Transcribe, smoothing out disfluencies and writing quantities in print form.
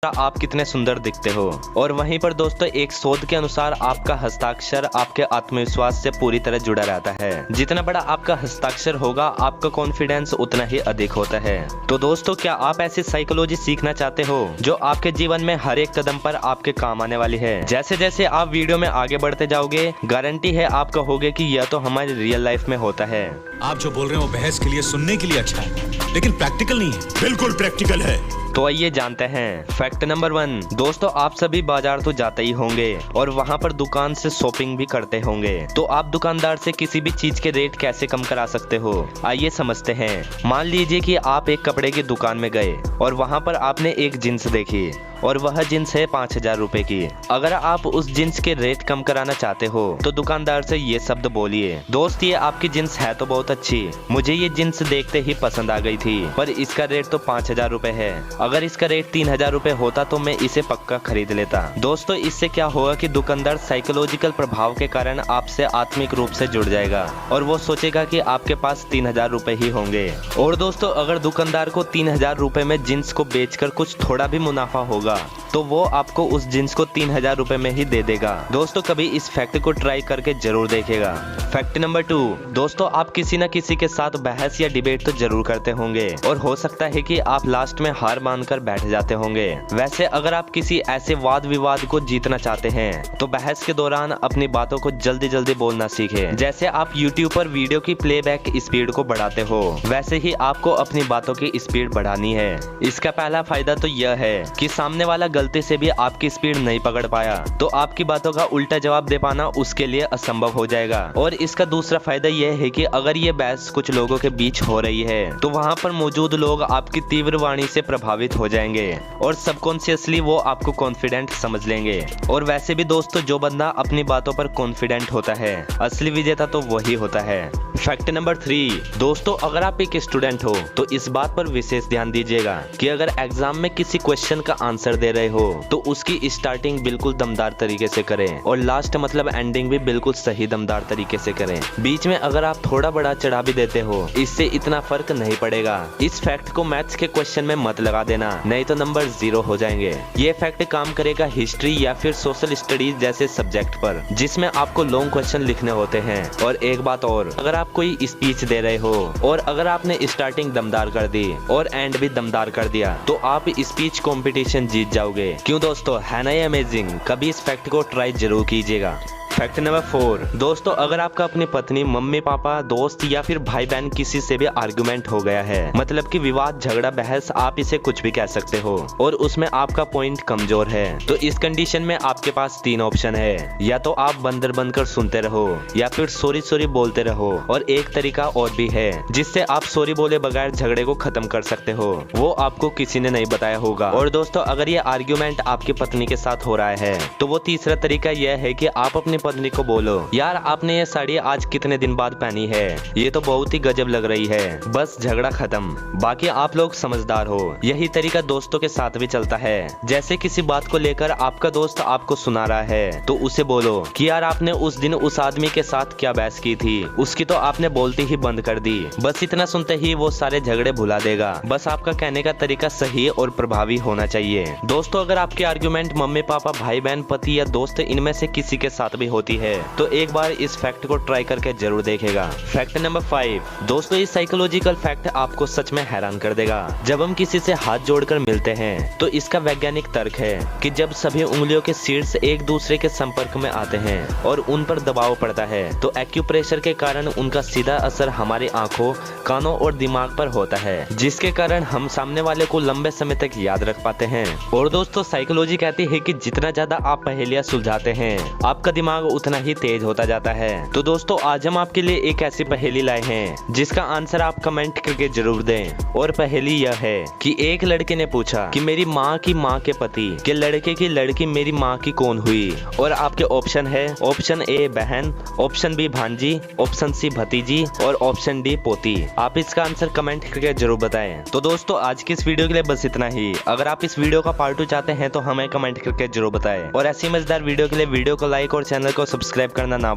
आप कितने सुंदर दिखते हो। और वहीं पर दोस्तों एक शोध के अनुसार आपका हस्ताक्षर आपके आत्मविश्वास से पूरी तरह जुड़ा रहता है। जितना बड़ा आपका हस्ताक्षर होगा आपका कॉन्फिडेंस उतना ही अधिक होता है। तो दोस्तों क्या आप ऐसी साइकोलॉजी सीखना चाहते हो जो आपके जीवन में हर एक कदम पर आपके काम आने वाली है। जैसे जैसे आप वीडियो में आगे बढ़ते जाओगे गारंटी है आप कहोगे कि यह तो हमारी रियल लाइफ में होता है। आप जो बोल रहे हो बहस के लिए सुनने के लिए अच्छा है लेकिन प्रैक्टिकल नहीं है। बिल्कुल प्रैक्टिकल है। तो आइए जानते हैं फैक्ट नंबर 1। दोस्तों आप सभी बाजार तो जाते ही होंगे और वहां पर दुकान से शॉपिंग भी करते होंगे। तो आप दुकानदार से किसी भी चीज के रेट कैसे कम करा सकते हो, आइए समझते हैं। मान लीजिए कि आप एक कपड़े की दुकान में गए और वहां पर आपने एक जींस देखी और वह जींस है 5,000 रुपए की। अगर आप उस जींस के रेट कम कराना चाहते हो तो दुकानदार से ये शब्द बोलिए, दोस्त ये आपकी जींस है तो बहुत अच्छी, मुझे ये जींस देखते ही पसंद आ गई थी, पर इसका रेट तो 5,000 रुपए है। अगर इसका रेट 3,000 रुपए होता तो मैं इसे पक्का खरीद लेता। दोस्तों इससे क्या होगा कि दुकानदार साइकोलॉजिकल प्रभाव के कारण आपसे आत्मिक रूप से जुड़ जाएगा और वो सोचेगा कि आपके पास 3,000 रुपए ही होंगे। और दोस्तों अगर दुकानदार को 3,000 रुपए में जींस को बेचकर कुछ थोड़ा भी मुनाफा होगा तो वो आपको उस जींस को 3,000 रुपए में ही दे देगा। दोस्तों कभी इस फैक्ट को ट्राई करके जरूर देखेगा। Fact number 2। दोस्तों आप किसी न किसी के साथ बहस या डिबेट तो जरूर करते होंगे और हो सकता है कि आप लास्ट में हार मानकर बैठ जाते होंगे। वैसे अगर आप किसी ऐसे वाद विवाद को जीतना चाहते हैं तो बहस के दौरान अपनी बातों को जल्दी जल्दी बोलना सीखें। जैसे आप YouTube पर वीडियो की प्लेबैक स्पीड को बढ़ाते हो वैसे ही आपको अपनी बातों की स्पीड बढ़ानी है। इसका पहला फायदा तो यह है कि सामने वाला गलती से भी आपकी स्पीड नहीं पकड़ पाया तो आपकी बातों का उल्टा जवाब दे पाना उसके लिए असंभव हो जाएगा। और इसका दूसरा फायदा यह है कि अगर ये बहस कुछ लोगों के बीच हो रही है तो वहां पर मौजूद लोग आपकी तीव्र वाणी से प्रभावित हो जाएंगे और सबकॉन्शियसली वो आपको कॉन्फिडेंट समझ लेंगे। और वैसे भी दोस्तों जो बंदा अपनी बातों पर कॉन्फिडेंट होता है असली विजेता तो वही होता है। Fact number 3। दोस्तों अगर आप एक स्टूडेंट हो तो इस बात पर विशेष ध्यान दीजिएगा कि अगर एग्जाम में किसी क्वेश्चन का आंसर दे रहे हो तो उसकी स्टार्टिंग बिल्कुल दमदार तरीके से करें और लास्ट मतलब एंडिंग भी बिल्कुल सही दमदार तरीके से करें। बीच में अगर आप थोड़ा बड़ा चढ़ा भी देते हो इससे इतना फर्क नहीं पड़ेगा। इस फैक्ट को मैथ्स के क्वेश्चन में मत लगा देना नहीं तो नंबर 0 हो जाएंगे। ये फैक्ट काम करेगा हिस्ट्री या फिर सोशल स्टडीज जैसे सब्जेक्ट पर जिसमें आपको लॉन्ग क्वेश्चन लिखने होते हैं। और एक बात और, अगर आप कोई स्पीच दे रहे हो और अगर आपने स्टार्टिंग दमदार कर दी और एंड भी दमदार कर दिया तो आप स्पीच कंपटीशन जीत जाओगे। क्यों दोस्तों, है ना ये अमेजिंग? कभी इस फैक्ट को ट्राई जरूर कीजिएगा। Fact number 4। दोस्तों अगर आपका अपनी पत्नी, मम्मी पापा, दोस्त या फिर भाई बहन किसी से भी आर्गुमेंट हो गया है, मतलब कि विवाद, झगड़ा, बहस, आप इसे कुछ भी कह सकते हो और उसमें आपका पॉइंट कमजोर है तो इस कंडीशन में आपके पास 3 ऑप्शन है। या तो आप बंदर बनकर सुनते रहो या फिर सॉरी सॉरी बोलते रहो और एक तरीका और भी है जिससे आप सॉरी बोले बगैर झगड़े को खत्म कर सकते हो, वो आपको किसी ने नहीं बताया होगा। और दोस्तों अगर ये आर्ग्यूमेंट आपकी पत्नी के साथ हो रहा है तो वो तीसरा तरीका यह है कि आप अपनी पत्नी को बोलो, यार आपने ये साड़ी आज कितने दिन बाद पहनी है, ये तो बहुत ही गजब लग रही है, बस झगड़ा खत्म। बाकी आप लोग समझदार हो। यही तरीका दोस्तों के साथ भी चलता है। जैसे किसी बात को लेकर आपका दोस्त आपको सुना रहा है तो उसे बोलो कि यार आपने उस दिन उस आदमी के साथ क्या बहस की थी, उसकी तो आपने बोलती ही बंद कर दी। बस इतना सुनते ही वो सारे झगड़े भुला देगा। बस आपका कहने का तरीका सही और प्रभावी होना चाहिए। दोस्तों अगर आपकी आर्गुमेंट मम्मी पापा, भाई बहन, पति या दोस्त इनमें से किसी के साथ भी होती है तो एक बार इस फैक्ट को ट्राई करके जरूर देखेगा। Fact number 5। दोस्तों इस साइकोलॉजिकल फैक्ट आपको सच में हैरान कर देगा। जब हम किसी से हाथ जोड़कर मिलते हैं तो इसका वैज्ञानिक तर्क है कि जब सभी उंगलियों के शीर्ष एक दूसरे के संपर्क में आते हैं और उन पर दबाव पड़ता है तो एक्यूप्रेशर के कारण उनका सीधा असर हमारी आंखों, कानों और दिमाग पर होता है जिसके कारण हम सामने वाले को लंबे समय तक याद रख पाते हैं। और दोस्तों साइकोलॉजी कहती है कि जितना ज्यादा आप पहेलियां सुलझाते हैं आपका दिमाग उतना ही तेज होता जाता है। तो दोस्तों आज हम आपके लिए एक ऐसी पहेली लाए हैं जिसका आंसर आप कमेंट करके जरूर दें। और पहेली यह है कि एक लड़के ने पूछा कि मेरी माँ की माँ के पति के लड़के की लड़की मेरी माँ की कौन हुई। और आपके ऑप्शन है, ऑप्शन ए बहन, ऑप्शन बी भांजी, ऑप्शन सी भतीजी और ऑप्शन डी पोती। आप इसका आंसर कमेंट करके जरूर बताएं। तो दोस्तों आज की इस वीडियो के लिए बस इतना ही। अगर आप इस वीडियो का पार्ट 2 चाहते हैं तो हमें कमेंट करके जरूर बताएं। और ऐसी मजेदार वीडियो के लिए वीडियो को लाइक और चैनल को सब्सक्राइब करना ना